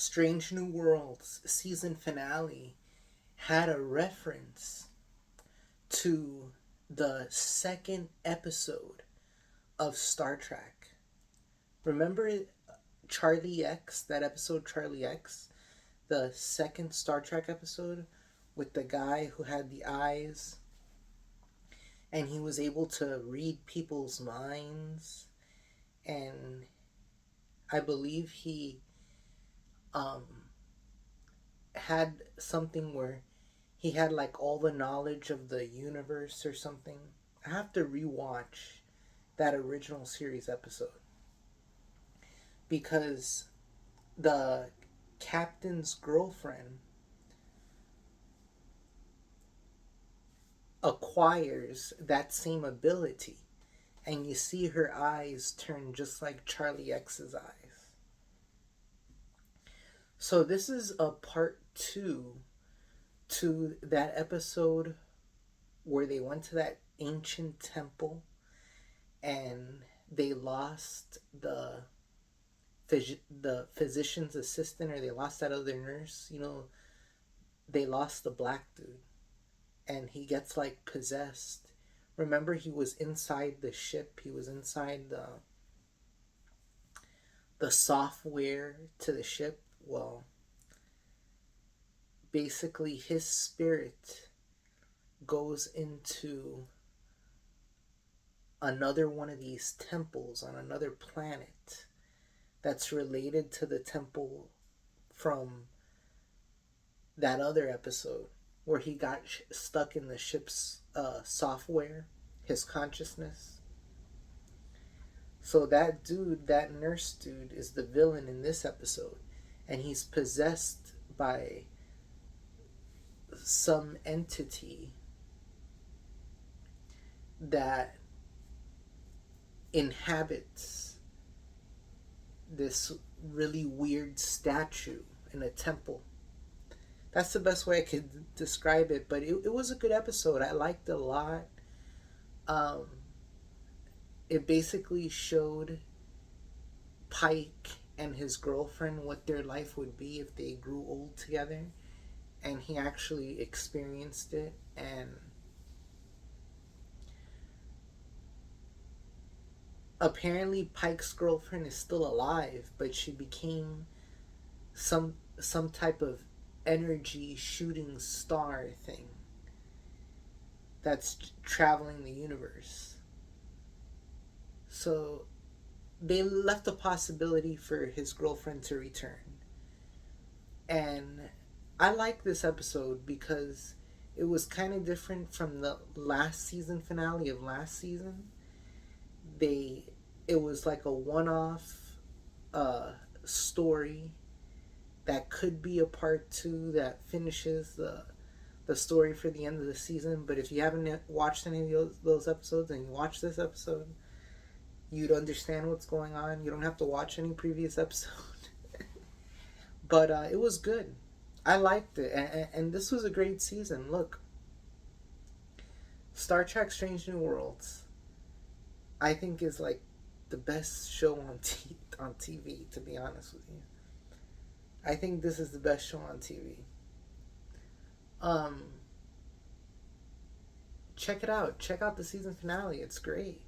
Strange New Worlds season finale had a reference to the second episode of Star Trek. Remember Charlie X, that episode Charlie X? The second Star Trek episode with the guy who had the eyes and he was able to read people's minds, and I believe he um, had something where he had like all the knowledge of the universe or something. I have to rewatch that original series episode because the captain's girlfriend acquires that same ability, and you see her eyes turn just like Charlie X's eyes. So this is a part 2 to that episode where they went to that ancient temple and they lost the physician's assistant, or they lost that other nurse. They lost the black dude and he gets like possessed. Remember, he was inside the ship, he was inside the software to the ship. Well, basically his spirit goes into another one of these temples on another planet that's related to the temple from that other episode where he got stuck in the ship's software, his consciousness. So that dude, that nurse dude, is the villain in this episode, and he's possessed by some entity that inhabits this really weird statue in a temple. That's the best way I could describe it, but it was a good episode. I liked it a lot. Um, it basically showed Pike and his girlfriend what their life would be if they grew old together, and he actually experienced it. And apparently Pike's girlfriend is still alive, but she became some type of energy shooting star thing that's traveling the universe. So they left a possibility for his girlfriend to return. And I like this episode because it was kind of different from the last season finale of last season. It was like a one-off story that could be a part 2 that finishes the story for the end of the season. But if you haven't watched any of those episodes and you watch this episode, you'd understand what's going on. You don't have to watch any previous episode. But it was good. I liked it, and this was a great season. Look, Star Trek Strange New Worlds, I think, is like the best show on TV, to be honest with you. I think this is the best show on TV. Check it out. Check out the season finale. It's great.